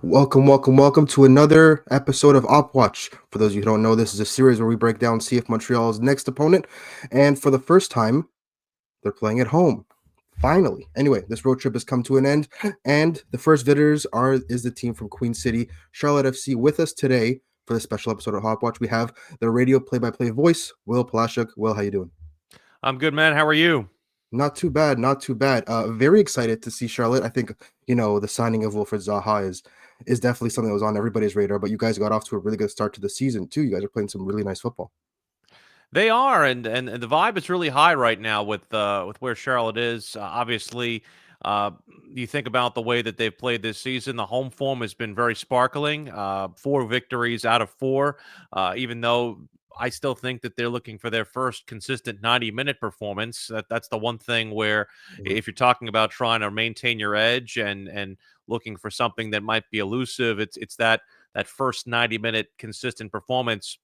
Welcome to another episode of Op Watch. For those of you who don't know, this is a series where we break down CF Montreal's next opponent, and for the first time, they're playing at home. Finally. Anyway, this road trip has come to an end, and the first visitors is the team from Queen City, Charlotte FC. With us today for this special episode of Hop Watch, we have the radio play-by-play voice, Will Palaszczuk. Will, how you doing? I'm good, man. How are you? Not too bad, not too bad. Very excited to see Charlotte. I think the signing of Wilfred Zaha is definitely something that was on everybody's radar. But you guys got off to a really good start to the season too. You guys are playing some really nice football. They are, and the vibe is really high right now with where Charlotte is. Obviously, uh, you think about the way that they've played this season. The home form has been very sparkling. 4 victories out of 4. Even though I still think that they're looking for their first consistent 90-minute performance. That's the one thing where, Mhm. if you're talking about trying to maintain your edge and looking for something that might be elusive, it's that first 90-minute consistent performance.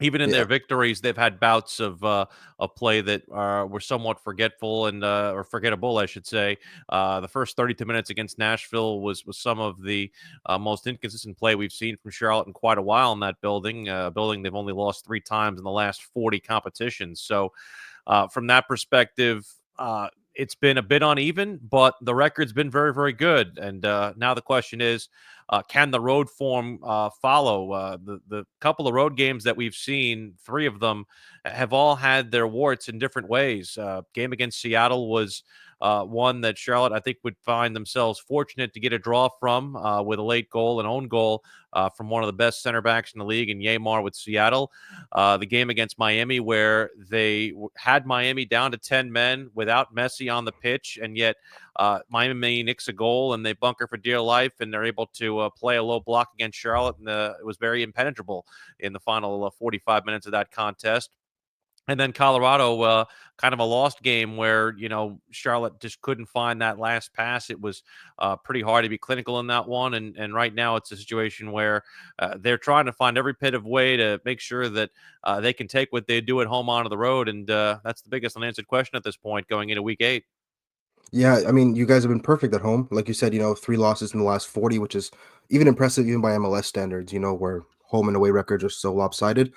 Even in Yeah, their victories, they've had bouts of play that were somewhat forgetful and or forgettable, I should say. The first 32 minutes against Nashville was some of the most inconsistent play we've seen from Charlotte in quite a while in that building. A building they've only lost 3 times in the last 40 competitions. So from that perspective, it's been a bit uneven, but the record's been very, very good. And now the question is, can the road form follow? The couple of road games that we've seen, 3 of them have all had their warts in different ways. Game against Seattle was one that Charlotte, I think, would find themselves fortunate to get a draw from with a late goal, an own goal from one of the best center backs in the league, in Yamar with Seattle. The game against Miami, where they had Miami down to 10 men without Messi on the pitch, and yet Miami nicks a goal and they bunker for dear life, and they're able to play a low block against Charlotte, and it was very impenetrable in the final 45 minutes of that contest. And then Colorado, kind of a lost game where, Charlotte just couldn't find that last pass. It was pretty hard to be clinical in that one. And right now it's a situation where they're trying to find every bit of way to make sure that they can take what they do at home onto the road. And that's the biggest unanswered question at this point going into week 8. yeah. I mean, you guys have been perfect at home, like you said. 3 losses in the last 40, which is even impressive, even by MLS standards. Where home and away records are so lopsided.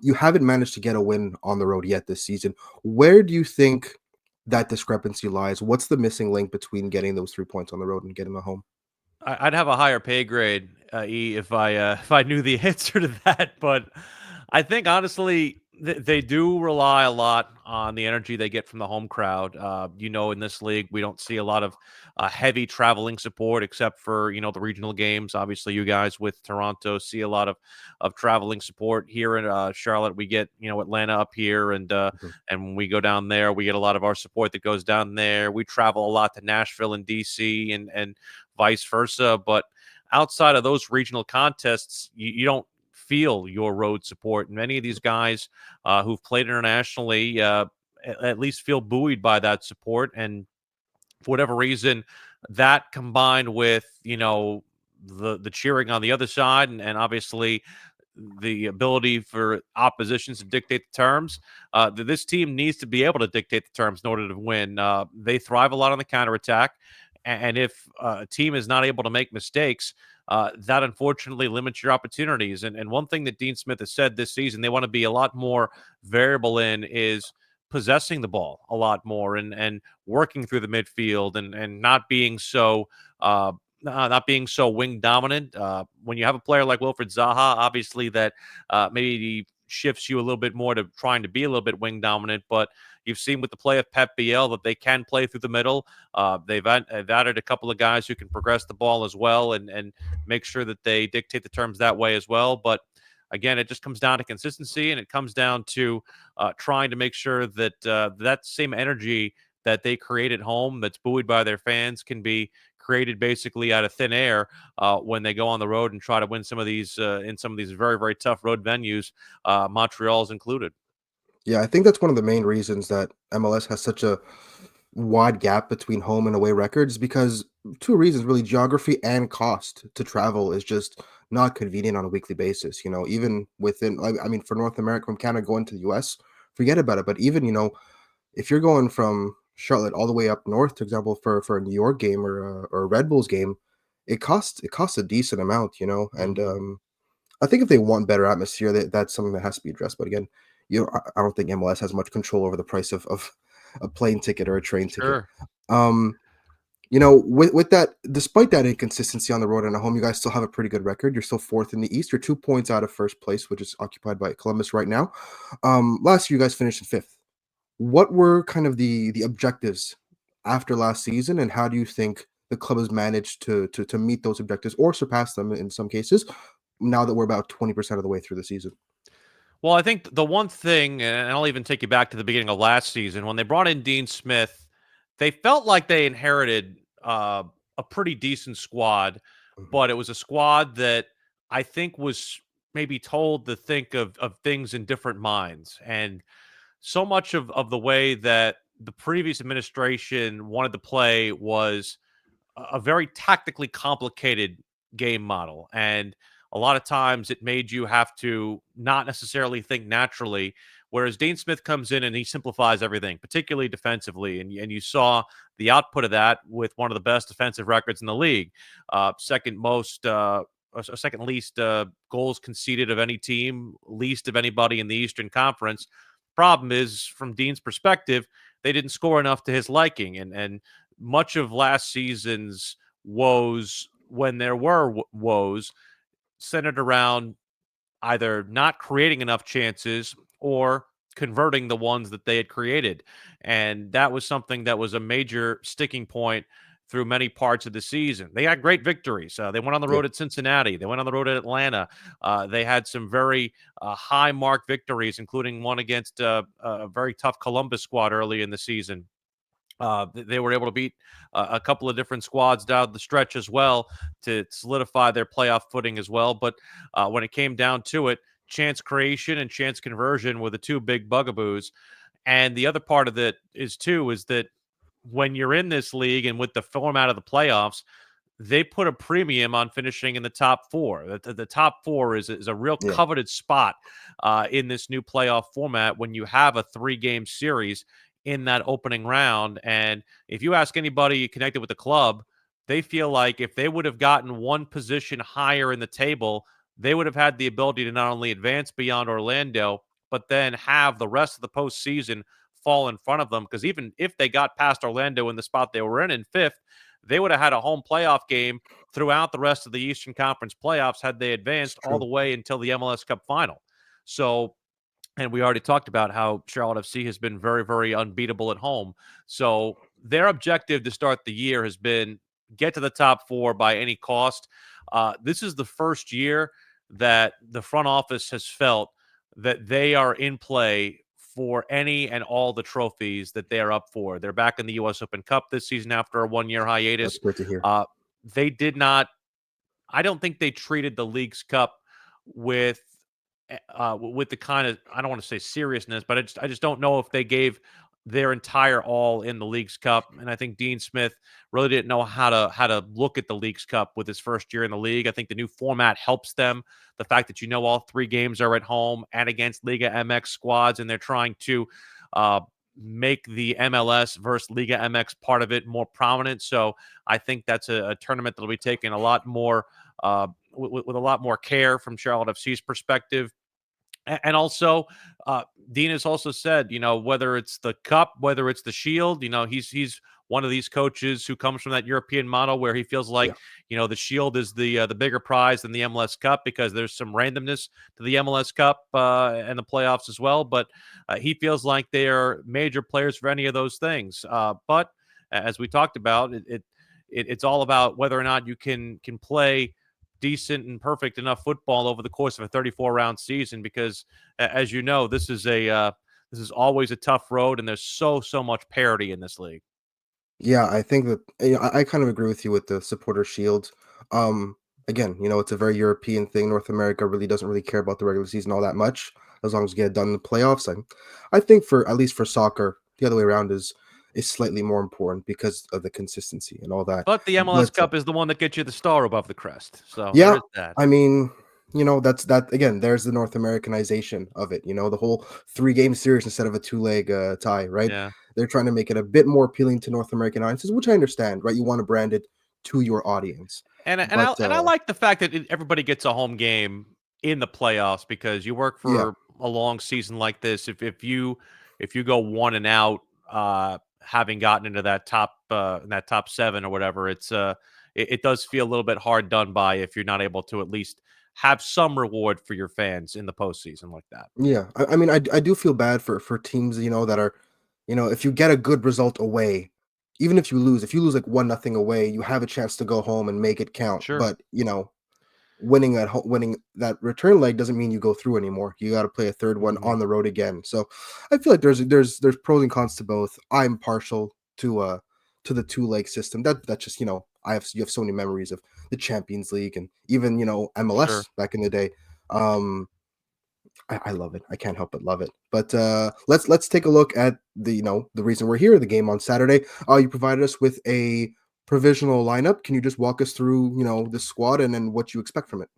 You haven't managed to get a win on the road yet this season. Where do you think that discrepancy lies? What's the missing link between getting those 3 points on the road and getting them home? I'd have a higher pay grade, if I if I knew the answer to that. But I think honestly, they do rely a lot on the energy they get from the home crowd. In this league, we don't see a lot of heavy traveling support, except for the regional games. Obviously, you guys with Toronto see a lot of traveling support here in Charlotte. We get Atlanta up here, Mhm. and when we go down there, we get a lot of our support that goes down there. We travel a lot to Nashville and DC, and vice versa. But outside of those regional contests, you don't feel your road support. And many of these guys who've played internationally at least feel buoyed by that support. And for whatever reason, that combined with, the cheering on the other side, and obviously the ability for oppositions to dictate the terms. This team needs to be able to dictate the terms in order to win. They thrive a lot on the counterattack. And if a team is not able to make mistakes, that unfortunately limits your opportunities. And one thing that Dean Smith has said this season, they want to be a lot more variable in is possessing the ball a lot more and working through the midfield and not being so not being so wing dominant. When you have a player like Wilfred Zaha, obviously that maybe shifts you a little bit more to trying to be a little bit wing dominant. But you've seen with the play of Pep Biel that they can play through the middle. They've added a couple of guys who can progress the ball as well and make sure that they dictate the terms that way as well. But again, it just comes down to consistency, and it comes down to trying to make sure that that same energy that they create at home, that's buoyed by their fans, can be created basically out of thin air when they go on the road and try to win some of these in some of these very, very tough road venues, Montreal's included. Yeah, I think that's one of the main reasons that MLS has such a wide gap between home and away records because two reasons really: geography and cost to travel is just not convenient on a weekly basis. Even within, I mean, for North America, from Canada going to the US, forget about it. But even, if you're going from Charlotte all the way up north, for example, for a New York game or a Red Bulls game, it costs a decent amount, and Mhm. I think if they want better atmosphere, that's something that has to be addressed. But again, I don't think MLS has much control over the price of a plane ticket or a train ticket. Sure. Um, with that, despite that inconsistency on the road and at home, you guys still have a pretty good record. You're still fourth in the East. You're 2 points out of first place, which is occupied by Columbus right now. Last year, you guys finished in fifth. What were kind of the objectives after last season, and how do you think the club has managed to meet those objectives or surpass them in some cases? Now that we're about 20% of the way through the season. Well, I think the one thing, and I'll even take you back to the beginning of last season when they brought in Dean Smith, they felt like they inherited a pretty decent squad, Mhm. but it was a squad that I think was maybe told to think of things in different minds. And so much of the way that the previous administration wanted to play was a very tactically complicated game model. And a lot of times it made you have to not necessarily think naturally. Whereas Dean Smith comes in and he simplifies everything, particularly defensively. And you saw the output of that with one of the best defensive records in the league, second most. Or second least goals conceded of any team, least of anybody in the Eastern Conference. Problem is, from Dean's perspective, they didn't score enough to his liking, and much of last season's woes, when there were woes, centered around either not creating enough chances or converting the ones that they had created. And that was something that was a major sticking point through many parts of the season. They had great victories. They went on the Yeah, road at Cincinnati. They went on the road at Atlanta. They had some very high mark victories, including one against a very tough Columbus squad early in the season. They were able to beat a couple of different squads down the stretch as well to solidify their playoff footing as well. But when it came down to it, chance creation and chance conversion were the two big bugaboos. And the other part of it is that when you're in this league and with the format of the playoffs, they put a premium on finishing in the top four. The top four is a real yeah, coveted spot in this new playoff format when you have a 3-game series in that opening round. And if you ask anybody connected with the club, they feel like if they would have gotten one position higher in the table, they would have had the ability to not only advance beyond Orlando, but then have the rest of the postseason fall in front of them. Because even if they got past Orlando in the spot they were in fifth, they would have had a home playoff game throughout the rest of the Eastern Conference playoffs had they it's advanced all true. the way until the MLS Cup final. So, and we already talked about how Charlotte FC has been very, very unbeatable at home. So their objective to start the year has been get to the top four by any cost. This is the first year that the front office has felt that they are in play for any and all the trophies that they are up for. They're back in the U.S. Open Cup this season after a 1-year That's hiatus. great to hear. Uh, they did not I don't think they treated the Leagues Cup with with the kind of, I don't want to say seriousness, but I just don't know if they gave their entire all in the Leagues Cup. And I think Dean Smith really didn't know how to look at the Leagues Cup with his first year in the league. I think the new format helps them. The fact that all 3 games are at home and against Liga MX squads, and they're trying to uh, make the MLS versus Liga MX part of it more prominent. So I think that's a tournament that'll be taken a lot more with a lot more care from Charlotte FC's perspective. And also, Dean has also said, whether it's the cup, whether it's the shield, he's one of these coaches who comes from that European model where he feels Yeah, like, the shield is the bigger prize than the MLS Cup because there's some randomness to the MLS Cup and the playoffs as well. But he feels like they are major players for any of those things. But as we talked about, it's all about whether or not you can play decent and perfect enough football over the course of a 34 round season because as you know this is always a tough road and there's so much parity in this league. yeah. I think that I kind of agree with you with the supporter shield. Um, Again, it's a very European thing. North America really doesn't really care about the regular season all that much, as long as you get it done in the playoffs. I think for at least for soccer, the other way around is slightly more important because of the consistency and all that. But the MLS But Cup is the one that gets you the star above the crest, so there yeah, is that. I mean, that's that again. There's the North Americanization of it. The whole 3-game series instead of a 2-leg tie, right? Yeah. They're trying to make it a bit more appealing to North American audiences, which I understand, right? You want to brand it to your audience. But I like the fact that everybody gets a home game in the playoffs because you work yeah, for a long season like this. If you go one and out, having gotten into that top seven or whatever, it does feel a little bit hard done by if you're not able to at least have some reward for your fans in the postseason like that. yeah. I mean, I do feel bad for teams, that are, if you get a good result away, even if you lose like 1-0 away, you have a chance to go home and make it count. Sure. But winning that return leg doesn't mean you go through anymore. You got to play a third one Mhm. on the road again. So I feel like there's pros and cons to both. I'm partial to the two leg system. That's just you have so many memories of the Champions League and even Sure. MLS back in the day. Um, I love it. I can't help but love it. But let's take a look at the reason we're here, the game on Saturday. You provided us with a provisional lineup. Can you just walk us through the squad and then what you expect from it?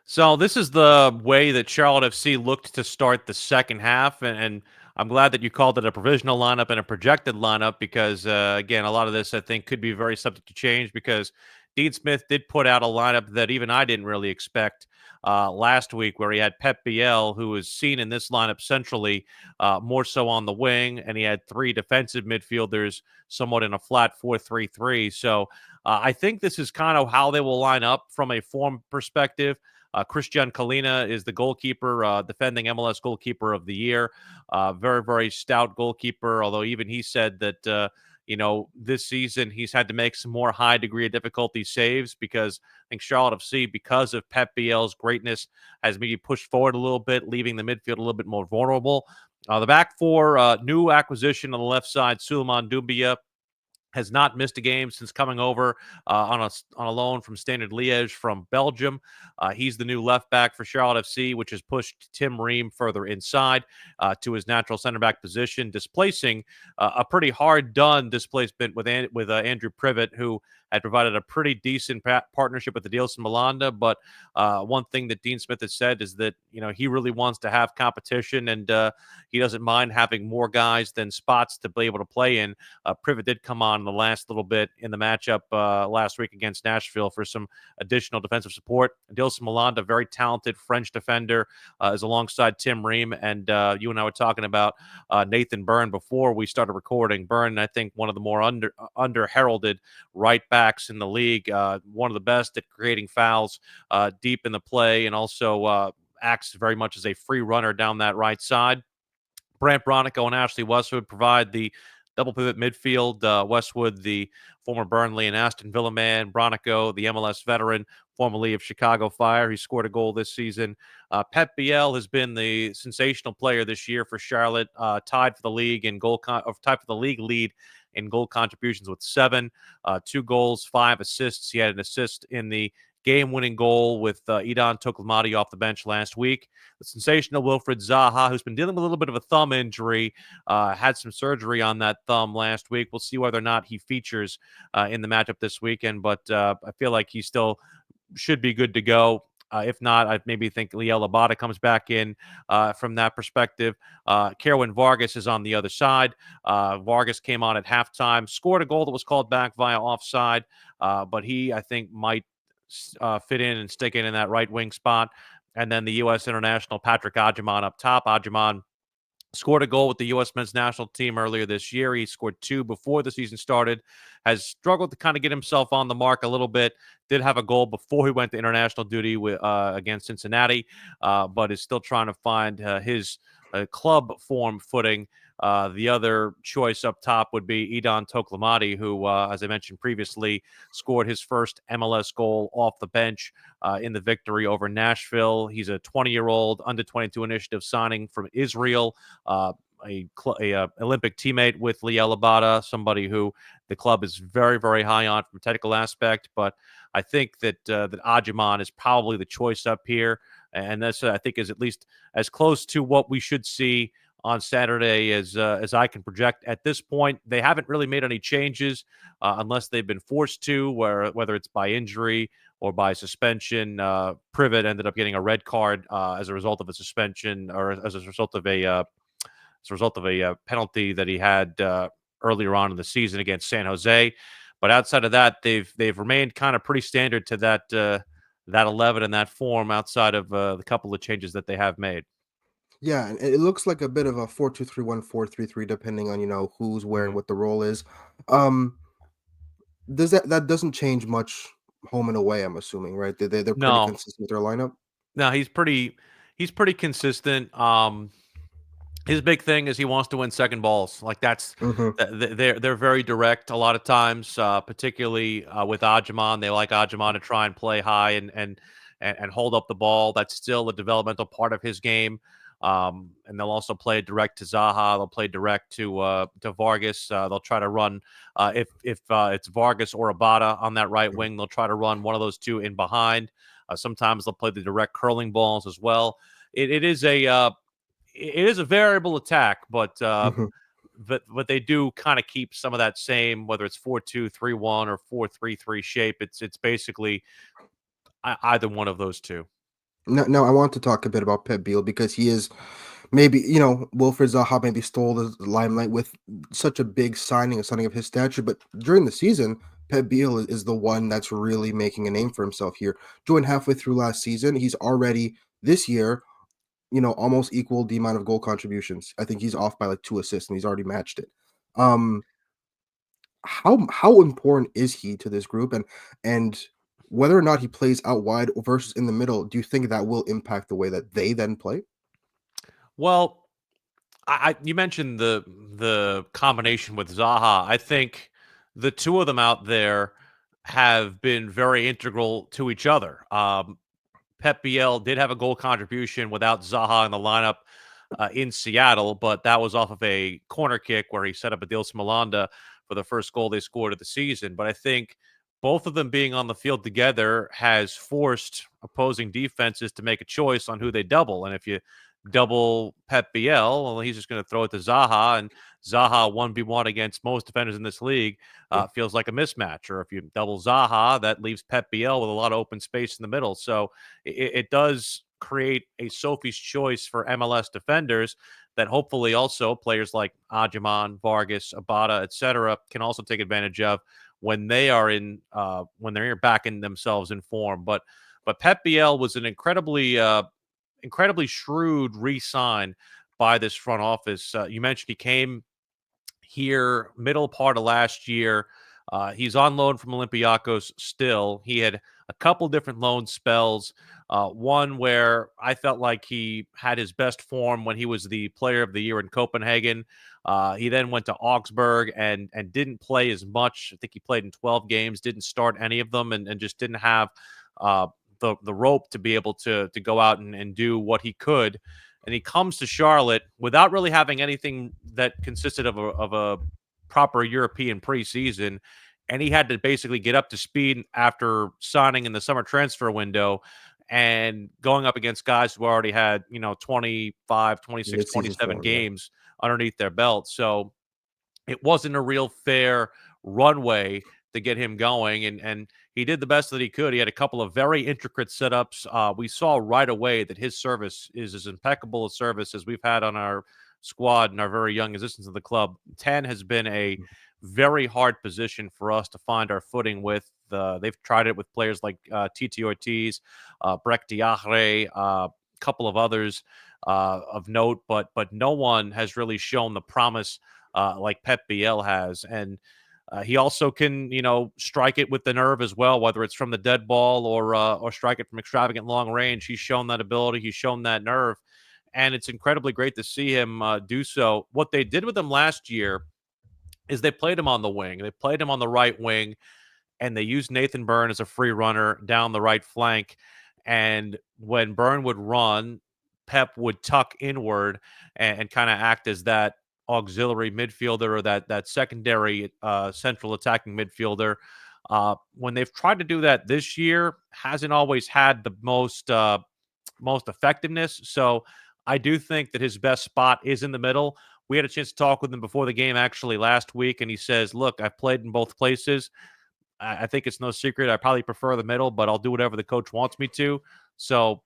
So this is the way that Charlotte FC looked to start the second half, and I'm glad that you called it a provisional lineup and a projected lineup because again, a lot of this I think could be very subject to change because Dean Smith did put out a lineup that even I didn't really expect last week, where he had Pep Biel, who was seen in this lineup centrally, more so on the wing, and he had three defensive midfielders, somewhat in a flat 4-3-3. So I think this is kind of how they will line up from a form perspective. Christian Kalina is the goalkeeper, defending MLS goalkeeper of the year. Very, very stout goalkeeper, although even he said that, this season he's had to make some more high degree of difficulty saves because I think Charlotte FC, because of Pep Biel's greatness, has maybe pushed forward a little bit, leaving the midfield a little bit more vulnerable. The back four, new acquisition on the left side, Suleiman Doumbia, has not missed a game since coming over on a loan from Standard Liège from Belgium. He's the new left back for Charlotte FC, which has pushed Tim Ream further inside to his natural center back position, displacing a pretty hard done displacement with Andrew Privet, who had provided a pretty decent partnership with the Adilson Malanda. But one thing that Dean Smith has said is that he really wants to have competition, and he doesn't mind having more guys than spots to be able to play in. Privet did come on the last little bit in the matchup last week against Nashville for some additional defensive support. Adilson Malanda, very talented French defender, is alongside Tim Ream. And you and I were talking about Nathan Byrne before we started recording. Byrne, I think, one of the more under heralded right backs in the league, one of the best at creating fouls deep in the play, and also acts very much as a free runner down that right side. Brant Bronico and Ashley Westwood provide the double pivot midfield. Westwood, the former Burnley and Aston Villa man. Bronico, the MLS veteran, formerly of Chicago Fire. He scored a goal this season. Pep Biel has been the sensational player this year for Charlotte, tied for the league in tied for the league lead in goal contributions with 7, 2 goals, 5 assists. He had an assist in the game-winning goal with Idan Toklamati off the bench last week. The sensational Wilfred Zaha, who's been dealing with a little bit of a thumb injury, had some surgery on that thumb last week. We'll see whether or not he features in the matchup this weekend, but I feel like he still should be good to go. If not, I maybe think Liel Labata comes back in from that perspective. Kerwin Vargas is on the other side. Vargas came on at halftime, scored a goal that was called back via offside, but he, I think, might fit in and stick in that right wing spot. And then the U.S. international Patrick Agyemang up top. Agyemang scored a goal with the U.S. men's national team earlier this year. He scored 2 before the season started, has struggled to kind of get himself on the mark a little bit, did have a goal before he went to international duty against Cincinnati, but is still trying to find his club form footing. The other choice up top would be Idan Toklamati, who, as I mentioned previously, scored his first MLS goal off the bench in the victory over Nashville. He's a 20-year-old under 22 initiative signing from Israel, a Olympic teammate with Liel Labata, somebody who the club is very, very high on from a technical aspect. But I think that that Agyemang is probably the choice up here, and that's I think is at least as close to what we should see on Saturday as I can project at this point. They haven't really made any changes unless they've been forced to, whether it's by injury or by suspension. Privet ended up getting a red card as a result of a suspension, or as a result of a penalty that he had earlier on in the season against San Jose. But outside of that, they've remained kind of pretty standard to that 11 and that form outside of the couple of changes that they have made. Yeah, and it looks like a bit of a 4-2-3-1, 4-3-3, depending on, who's where and Mhm. what the role is. Um, does that doesn't change much home and away, I'm assuming, right? They're pretty No, consistent with their lineup? no, he's pretty consistent. His big thing is he wants to win second balls. Like that's Mhm, they're very direct a lot of times, particularly with Ajimon. They like Ajimon to try and play high and hold up the ball. That's still a developmental part of his game. And they'll also play direct to Zaha. They'll play direct to Vargas. They'll try to run if it's Vargas or Abada on that right mhm, wing. They'll try to run one of those two in behind. Sometimes they'll play the direct curling balls as well. It is a variable attack, mhm. but they do kind of keep some of that same, whether it's 4-2-3-1 or 4-3-3 shape. It's basically either one of those two. Now I want to talk a bit about Pep Biel because he is maybe, Wilfred Zaha maybe stole the limelight with such a big signing, a signing of his stature, but during the season, Pep Biel is the one that's really making a name for himself here. Joined halfway through last season, he's already this year, almost equal the amount of goal contributions. I think he's off by like 2 assists and he's already matched it. Um, how important is he to this group, and whether or not he plays out wide versus in the middle, do you think that will impact the way that they then play? Well, you mentioned the combination with Zaha. I think the two of them out there have been very integral to each other. Pep Biel did have a goal contribution without Zaha in the lineup in Seattle, but that was off of a corner kick where he set up a Adil Malanda for the first goal they scored of the season. But I think both of them being on the field together has forced opposing defenses to make a choice on who they double. And if you double Pep Biel, well, he's just going to throw it to Zaha, and Zaha 1v1 against most defenders in this league feels like a mismatch. Or if you double Zaha, that leaves Pep Biel with a lot of open space in the middle. So it does create a Sophie's choice for MLS defenders that hopefully also players like Ajiman, Vargas, Abada, etc., can also take advantage of when they're backing themselves in form. But Pep Biel was an incredibly shrewd re-sign by this front office. You mentioned he came here middle part of last year. He's on loan from Olympiacos still. He had a couple different loan spells. One where I felt like he had his best form when he was the player of the year in Copenhagen. He then went to Augsburg and didn't play as much. I think he played in 12 games, didn't start any of them, and just didn't have uh, the rope to be able to go out and do what he could. And he comes to Charlotte without really having anything that consisted of a proper European preseason, and he had to basically get up to speed after signing in the summer transfer window and going up against guys who already had 25, 26, Mid-season 27 form, yeah. games underneath their belt. So it wasn't a real fair runway to get him going, and he did the best that he could. He had a couple of very intricate setups. We saw right away that his service is as impeccable a service as we've had on our squad in our very young existence of the club. 10 has been a very hard position for us to find our footing with. They've tried it with players like Titi Ortiz, Breck Diachre, a couple of others of note, but no one has really shown the promise like Pep Biel has. And he also can, strike it with the nerve as well, whether it's from the dead ball or strike it from extravagant long range. He's shown that ability. He's shown that nerve, and it's incredibly great to see him do so. What they did with him last year is they played him on the wing. They played him on the right wing, and they used Nathan Byrne as a free runner down the right flank. And when Byrne would run, Pep would tuck inward and kind of act as that auxiliary midfielder or that secondary central attacking midfielder. When they've tried to do that this year, hasn't always had the most effectiveness. So I do think that his best spot is in the middle. We had a chance to talk with him before the game actually last week, and he says, "Look, I've played in both places. I think it's no secret. I probably prefer the middle, but I'll do whatever the coach wants me to." So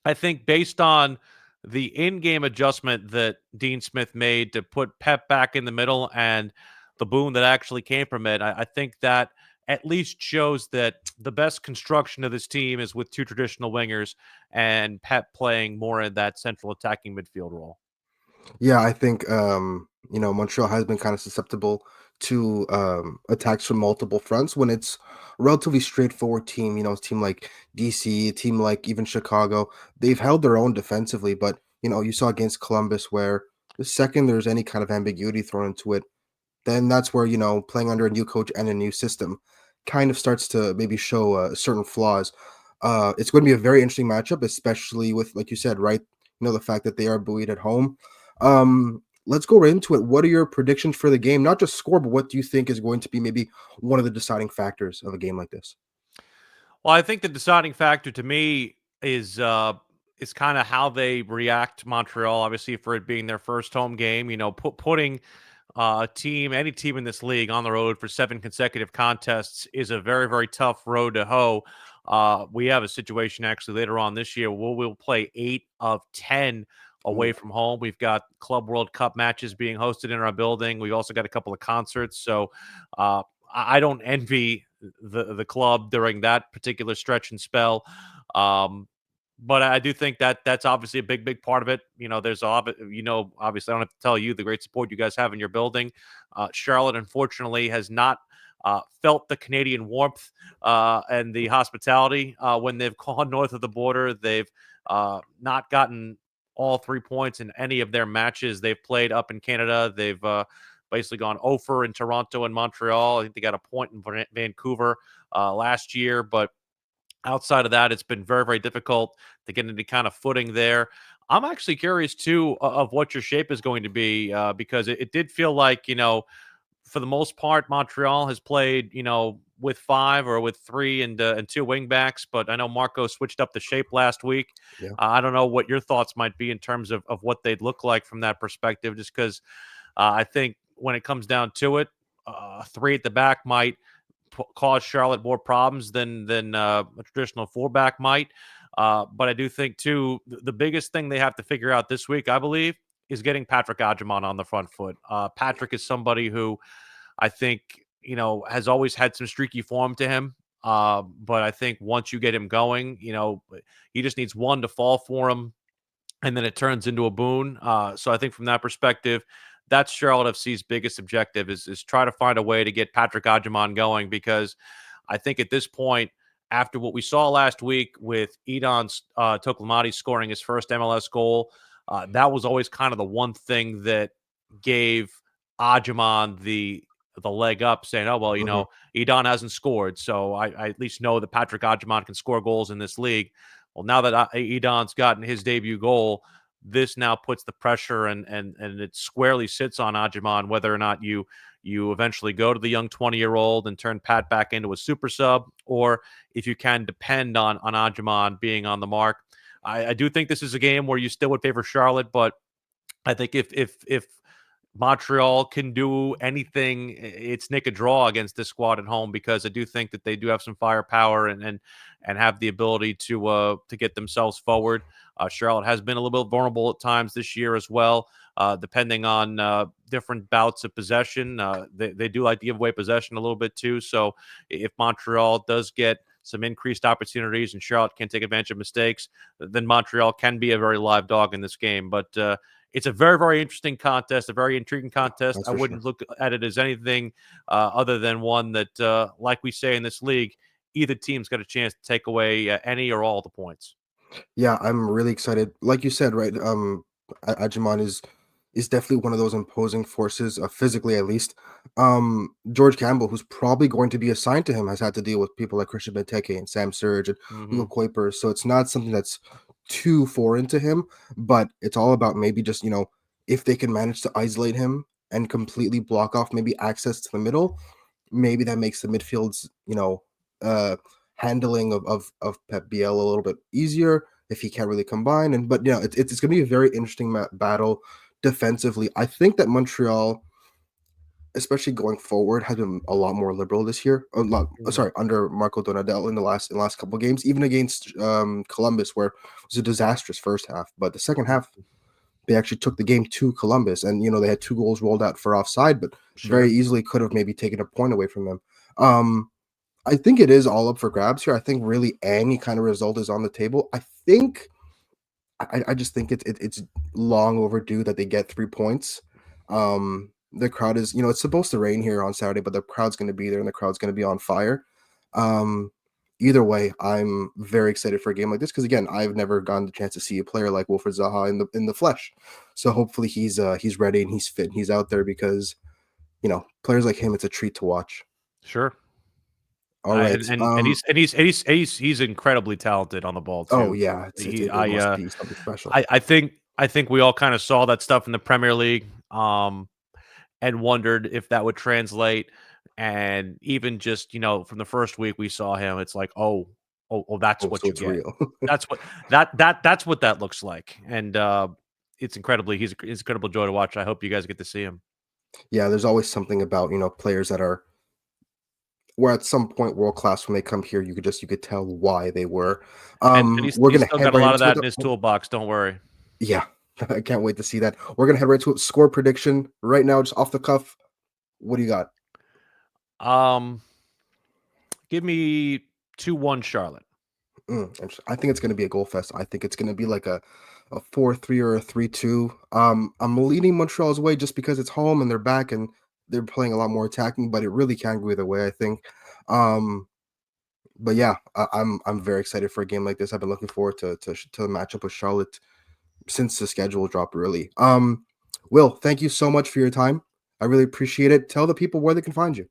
I think based on the in-game adjustment that Dean Smith made to put Pep back in the middle and the boon that actually came from it. I think that at least shows that the best construction of this team is with two traditional wingers and Pep playing more in that central attacking midfield role. Yeah, I think Montreal has been kind of susceptible to attacks from multiple fronts when it's a relatively straightforward team. A team like DC, a team like even Chicago, they've held their own defensively. But you saw against Columbus where the second there's any kind of ambiguity thrown into it, then that's where playing under a new coach and a new system kind of starts to maybe show certain flaws. It's going to be a very interesting matchup, especially with, like you said, right, the fact that they are buoyed at home. Let's go right into it. What are your predictions for the game? Not just score, but what do you think is going to be maybe one of the deciding factors of a game like this? Well, I think the deciding factor to me is kind of how they react Montreal, obviously for it being their first home game. Putting any team in this league on the road for 7 consecutive contests is a very, very tough road to hoe. We have a situation actually later on this year where we'll play 8 of 10 away Ooh, from home. We've got Club World Cup matches being hosted in our building. We've also got a couple of concerts. So I don't envy the club during that particular stretch and spell. Um, but I do think that that's obviously a big, big part of it. Obviously, I don't have to tell you the great support you guys have in your building. Charlotte, unfortunately, has not felt the Canadian warmth and the hospitality when they've gone north of the border. They've not gotten all 3 points in any of their matches they've played up in Canada. They've basically gone over in Toronto and Montreal. I think they got a point in Vancouver last year, but outside of that, it's been very, very difficult to get any kind of footing there. I'm actually curious too of what your shape is going to be because it did feel like for the most part Montreal has played with five or with three and two wing backs, but I know Marco switched up the shape last week. yeah. I don't know what your thoughts might be in terms of what they'd look like from that perspective, just because I think when it comes down to it, three at the back might cause Charlotte more problems than a traditional fullback might. But I do think too the biggest thing they have to figure out this week, I believe, is getting Patrick Adjamon on the front foot. Patrick is somebody who I think has always had some streaky form to him. But I think once you get him going, he just needs one to fall for him and then it turns into a boon. So I think from that perspective, that's Charlotte FC's biggest objective is try to find a way to get Patrick Adjamon going because I think at this point, after what we saw last week with Edon Toklamati scoring his first MLS goal, that was always kind of the one thing that gave Adjamon the leg up, saying, "Oh well, Hmm. Edon hasn't scored, so I at least know that Patrick Adjamon can score goals in this league." Well, now that Edon's gotten his debut goal, this now puts the pressure and it squarely sits on Adjamon whether or not you eventually go to the young 20-year-old and turn Pat back into a super sub, or if you can depend on Adjamon being on the mark. I do think this is a game where you still would favor Charlotte, but I think if Montreal can do anything, it's nick a draw against this squad at home because I do think that they do have some firepower and have the ability to get themselves forward. Charlotte has been a little bit vulnerable at times this year as well, depending on different bouts of possession. They do like to give away possession a little bit too. So if Montreal does get some increased opportunities and Charlotte can take advantage of mistakes, then Montreal can be a very live dog in this game. But it's a very, very interesting contest, a very intriguing Yeah, contest. that's I for sure. wouldn't look at it as anything other than one that, like we say in this league, either team's got a chance to take away any or all the points. Yeah, I'm really excited. Like you said, right? Ajimon is definitely one of those imposing forces, physically at least. George Campbell, who's probably going to be assigned to him, has had to deal with people like Christian Benteke and Sam Surge and Hugo Hmm. Kuiper, so it's not something that's too foreign to him. But it's all about maybe just if they can manage to isolate him and completely block off maybe access to the middle, maybe that makes the midfield's uh handling of Pep Biel a little bit easier if he can't really combine. And but it's going to be a very interesting battle defensively. I think that Montreal, especially going forward, has been a lot more liberal this year. A lot, Hmm. sorry, under Marco Donadel in the last couple of games, even against Columbus, where it was a disastrous first half, but the second half they actually took the game to Columbus, and they had 2 goals rolled out for offside, but very Sure. easily could have maybe taken a point away from them. I think it is all up for grabs here. I think really any kind of result is on the table. I just think it's long overdue that they get 3 points. The crowd is, it's supposed to rain here on Saturday, but the crowd's going to be there and the crowd's going to be on fire. Um, Either way, I'm very excited for a game like this because again, I've never gotten the chance to see a player like Wilfred Zaha in the flesh. So hopefully he's ready and he's fit and he's out there because players like him, it's a treat to watch. Sure. All right. He's incredibly talented on the ball Oh too. yeah, it must be something special. I think we all kind of saw that stuff in the Premier League, and wondered if that would translate. And even just from the first week we saw him, it's like, oh, that's Oh, what so you it's get. real. That's what that looks like. And he's an incredible joy to watch. I hope you guys get to see him. Yeah, there's always something about players that are were at some point world class when they come here. You could tell why they were. And We're he's gonna still head got a right lot of into it. that in his toolbox. Don't worry. Yeah, I can't wait to see that. We're gonna head right to it. Score prediction right now, just off the cuff. What do you got? Um, Give me 2-1 Charlotte. I think it's gonna be a goal fest. I think it's gonna be like a 4-3 or a 3-2. I'm leaning Montreal's way just because it's home and they're back and they're playing a lot more attacking, but it really can go either way. I think. Um, but yeah, I'm very excited for a game like this. I've been looking forward to the matchup with Charlotte since the schedule dropped early. Will, thank you so much for your time. I really appreciate it. Tell the people where they can find you.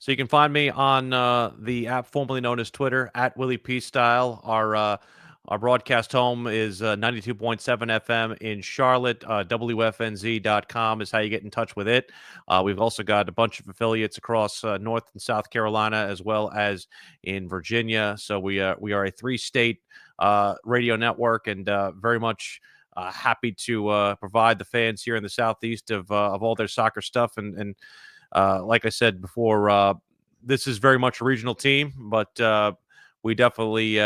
So you can find me on the app formerly known as Twitter at Willie P Style. Our broadcast home is 92.7 FM in Charlotte. WFNZ.com is how you get in touch with it. We've also got a bunch of affiliates across North and South Carolina as well as in Virginia. So we are a 3-state radio network and very much happy to provide the fans here in the Southeast of all their soccer stuff and like I said before, this is very much a regional team, but we definitely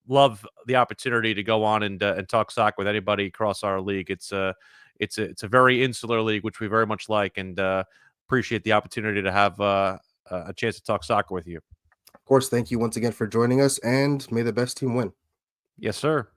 love the opportunity to go on and talk soccer with anybody across our league. It's a very insular league, which we very much like, and appreciate the opportunity to have a chance to talk soccer with you. Of course, thank you once again for joining us, and may the best team win. Yes, sir.